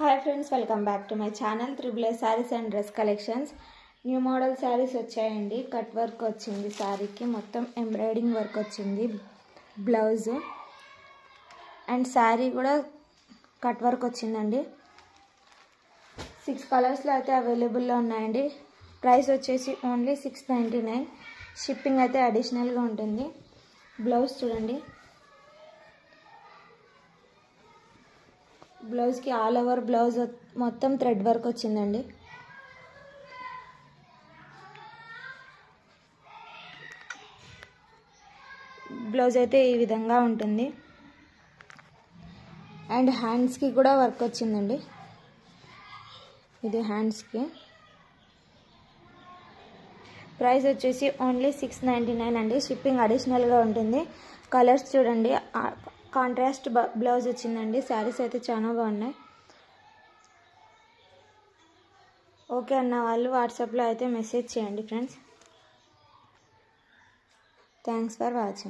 Hi friends, welcome back to my channel triple A saris and dress collections. New model saris వచ్చాయండి. Cut work వచ్చింది, శారీకి మొత్తం embroidering work వచ్చింది, blouse and sari కూడా cut work వచ్చిందండి. 6 కలర్స్లో అయితే అవైలబుల్లో ఉన్నాయండి. ప్రైస్ వచ్చేసి ఓన్లీ 699. షిప్పింగ్ అయితే అడిషనల్గా ఉంటుంది. బ్లౌజ్ చూడండి, బ్లౌజ్కి ఆల్ ఓవర్ బ్లౌజ్ మొత్తం థ్రెడ్ వర్క్ వచ్చిందండి. బ్లౌజ్ అయితే ఈ విధంగా ఉంటుంది అండ్ హ్యాండ్స్కి కూడా వర్క్ వచ్చిందండి. ఇది హ్యాండ్స్కి. ప్రైస్ వచ్చేసి ఓన్లీ 699 అండి. షిప్పింగ్ అడిషనల్గా ఉంటుంది. కలర్స్ చూడండి, కాంట్రాస్ట్ బ్లౌజ్ వచ్చిందండి. శారీస్ అయితే చాలా బాగున్నాయి. ఓకే అన్న వాళ్ళు వాట్సాప్లో అయితే మెసేజ్ చేయండి ఫ్రెండ్స్. Thanks for watching.